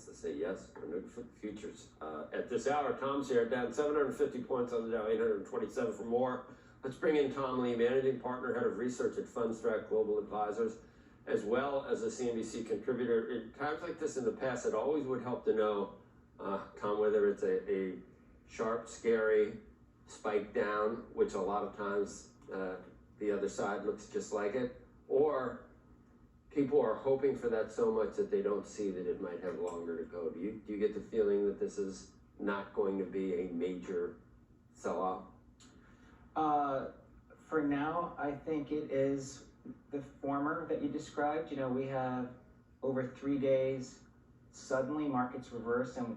guess to say yes or no for futures. At this hour, Tom's here, down 750 points on the Dow, 827 for more. Let's bring in Tom Lee, Managing Partner, Head of Research at Fundstrat Global Advisors, as well as a CNBC contributor. In times like this in the past, it always would help to know, Tom, whether it's a sharp, scary spike down, which a lot of times the other side looks just like it, or people are hoping for that so much that they don't see that it might have longer to go. Do you get the feeling that this is not going to be a major sell-off? For now, I think it is the former that you described. You know, we have over 3 days, suddenly markets reversed, and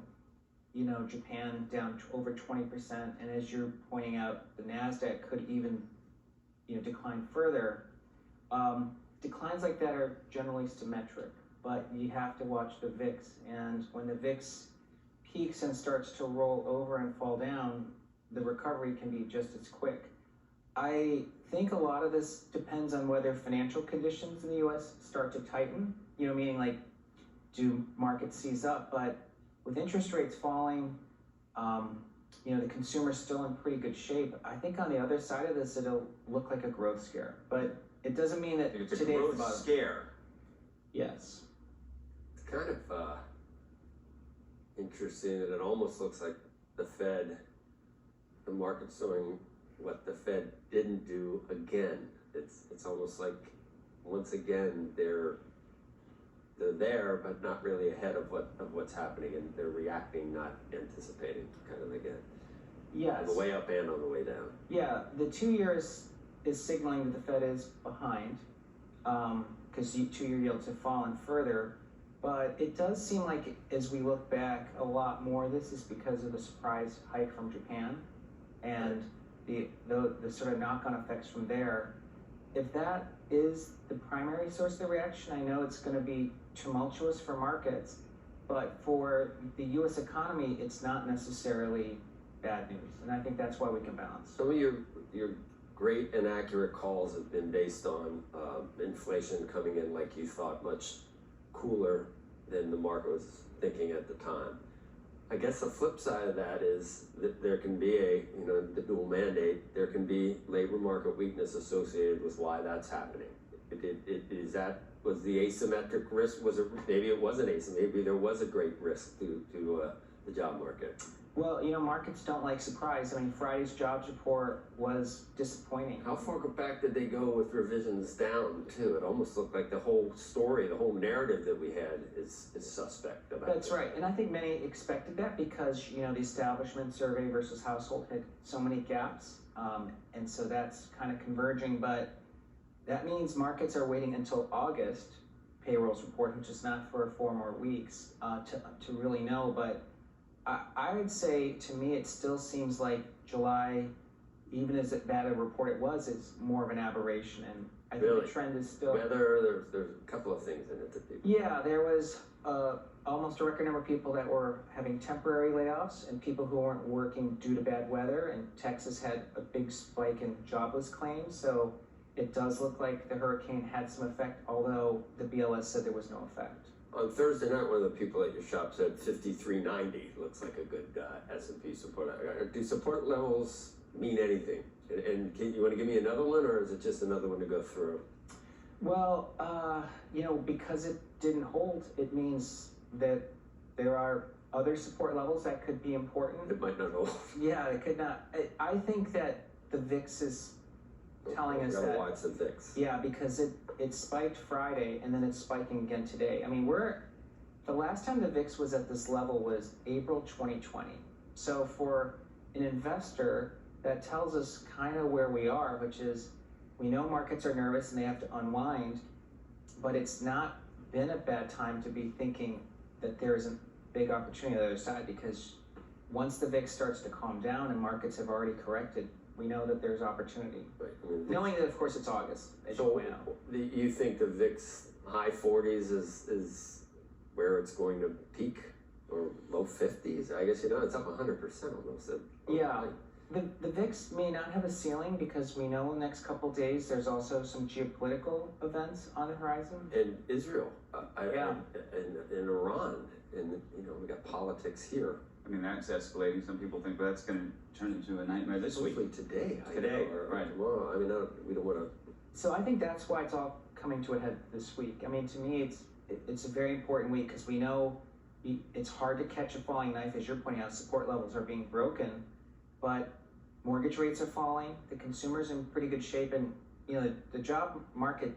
you know, Japan down over 20%, and as you're pointing out, the NASDAQ could even, you know, decline further. Declines like that are generally symmetric, but you have to watch the VIX, and when the VIX peaks and starts to roll over and fall down, the recovery can be just as quick. I think a lot of this depends on whether financial conditions in the US start to tighten, you know, meaning like, do markets seize up? But with interest rates falling, you know, the consumer's still in pretty good shape. I think on the other side of this, it'll look like a growth scare, but it doesn't mean that it's today a growth scare. Yes. It's kind of interesting that it almost looks like the Fed, the market's showing what the Fed didn't do again. It's almost like once again they're there, but not really ahead of what's happening, and they're reacting, not anticipating, kind of again. Yes. On the way up and on the way down. Yeah, the 2 years is signaling that the Fed is behind, because 2-year yields have fallen further. But it does seem like, as we look back, a lot more this is because of the surprise hike from Japan, and the sort of knock-on effects from there. If that is the primary source of the reaction, I know it's going to be tumultuous for markets, but for the U.S. economy, it's not necessarily bad news, and I think that's why we can balance. Some of your great and accurate calls have been based on inflation coming in like you thought, much cooler than the market was thinking at the time. I guess the flip side of that is that there can be the dual mandate, there can be labor market weakness associated with why that's happening. Was the asymmetric risk, maybe it wasn't asymmetric, maybe there was a great risk to the job market? Well, you know, markets don't like surprise. I mean, Friday's jobs report was disappointing. How far back did they go with revisions down, too? It almost looked like the whole story, the whole narrative that we had is suspect about That's right, and I think many expected that because, you know, the establishment survey versus household had so many gaps, and so that's kind of converging, but that means markets are waiting until August payrolls report, which is not for 4 more weeks, to really know, but I would say, to me, it still seems like July, even as bad a report it was, is more of an aberration, and I think the trend is still... Weather, there's a couple of things in it that people... Yeah, there was almost a record number of people that were having temporary layoffs and people who weren't working due to bad weather, and Texas had a big spike in jobless claims, so it does look like the hurricane had some effect, although the BLS said there was no effect. On Thursday night, one of the people at your shop said 5390 looks like a good S&P support. Do support levels mean anything? And you want to give me another one, or is it just another one to go through? Well, you know, because it didn't hold, it means that there are other support levels that could be important. It might not hold. Yeah, it could not. I think that the VIX is telling us that. Watch the VIX. Yeah, because it spiked Friday and then it's spiking again today. I mean, the last time the VIX was at this level was April 2020. So for an investor, that tells us kind of where we are, which is we know markets are nervous and they have to unwind, but it's not been a bad time to be thinking that there's a big opportunity on the other side, because once the VIX starts to calm down and markets have already corrected, we know that there's opportunity. Right. I mean, knowing that, of course, it's August, as you point out. You think the VIX high 40s is where it's going to peak, or low 50s? I guess, you know, it's up 100% almost. Yeah. The VIX may not have a ceiling because we know in the next couple days there's also some geopolitical events on the horizon. And Israel, Yeah. and Iran, and we got politics here. I mean, that's escalating. Some people think, well, that's going to turn into a nightmare this week. Hopefully today, or right. tomorrow. I mean, we don't want to. So I think that's why it's all coming to a head this week. I mean, to me, it's a very important week because we know it's hard to catch a falling knife, as you're pointing out. Support levels are being broken, but mortgage rates are falling. The consumer's in pretty good shape, and the job market.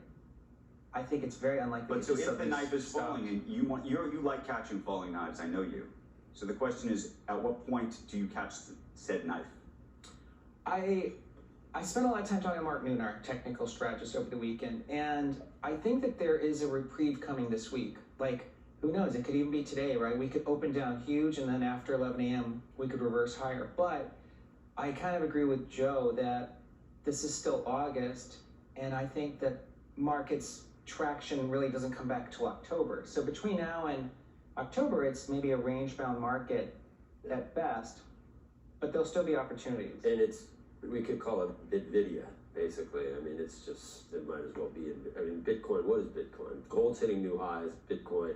I think it's very unlikely. But so if the knife is falling, and you like catching falling knives, I know you. So the question is, at what point do you catch said knife? I spent a lot of time talking to Mark Noon, our technical strategist, over the weekend, and I think that there is a reprieve coming this week. Like, who knows? It could even be today, right? We could open down huge, and then after 11 a.m., we could reverse higher. But I kind of agree with Joe that this is still August, and I think that markets traction really doesn't come back till October. So between now and October, it's maybe a range-bound market at best, but there'll still be opportunities. And we could call it Bitvidia, basically. I mean, it might as well be. Bitcoin. What is Bitcoin? Gold's hitting new highs. Bitcoin.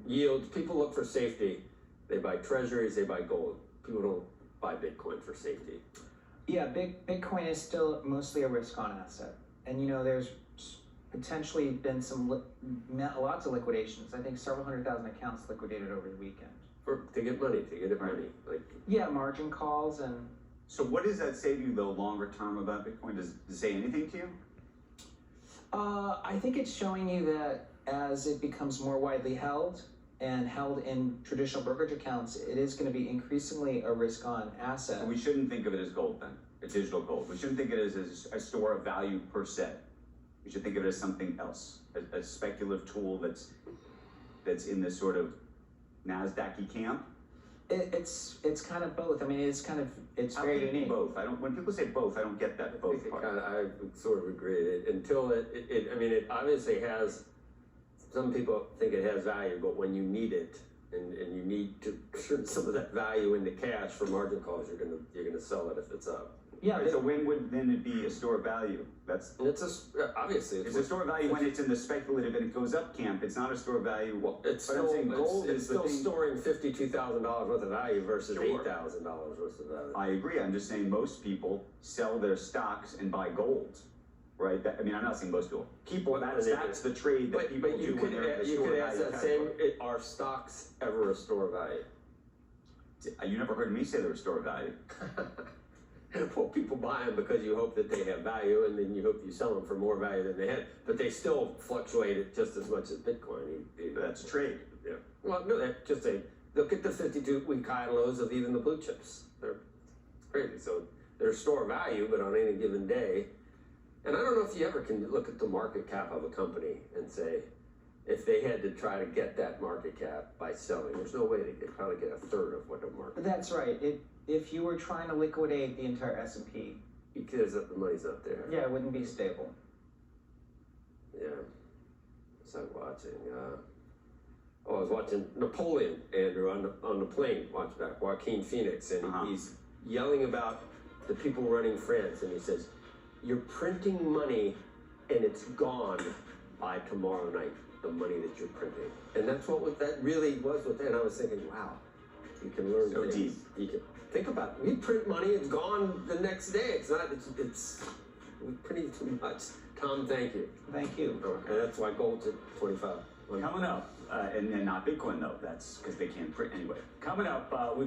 Yields. People look for safety. They buy treasuries. They buy gold. People don't buy Bitcoin for safety. Yeah, Bitcoin is still mostly a risk-on asset, and there's potentially been lots of liquidations. I think several 100,000 accounts liquidated over the weekend. To get money, Yeah, margin calls and. So what does that say to you, though, longer term about Bitcoin? Does it say anything to you? I think it's showing you that as it becomes more widely held and held in traditional brokerage accounts, it is going to be increasingly a risk-on asset. So we shouldn't think of it as gold then, a digital gold. We shouldn't think of it as a store of value per se. We should think of it as something else, a speculative tool that's in this sort of NASDAQ-y camp. It's kind of both. I mean, it's very unique. Both. When people say both, I don't get that both part. I sort of agree. Until it obviously has. Some people think it has value, but when you need it and you need to turn some of that value into cash for margin calls, you're gonna sell it if it's up. Yeah. Right, so when would then it be a store of value? Obviously it's a store of value when it's in the speculative and it goes up camp. It's not a store of value. Well, it's still storing $52,000 worth of value versus $8,000 worth of value. I agree. I'm just saying most people sell their stocks and buy gold. Right. I'm not saying most people. That's the trade that people do. You could ask that same. Are stocks ever a store of value? You never heard me say they're a store of value. Well, people buy them because you hope that they have value, and then you hope you sell them for more value than they had. But they still fluctuate at just as much as Bitcoin. That's a trade. Yeah. Well, no, look at the 52-week high and lows of even the blue chips. They're crazy. So they're a store of value, but on any given day. And I don't know if you ever can look at the market cap of a company and say, if they had to try to get that market cap by selling, there's no way they could probably get a third of what the market. That's right. If you were trying to liquidate the entire S&P, because the money's not there. Yeah, it wouldn't be stable. Yeah. So watching. I was watching Napoleon, Andrew, on the plane. Watch back, Joaquin Phoenix, and he's yelling about the people running France, and he says, "You're printing money, and it's gone by tomorrow night. The money that you're printing." And that's what that really was with that. And I was thinking, wow, you can learn so things. Deep. You can think about it. We print money, it's gone the next day. We're printing too much. Tom, thank you. Thank you. And that's why gold's at 25. Coming up, and not Bitcoin though, that's because they can't print anyway. Coming up, we've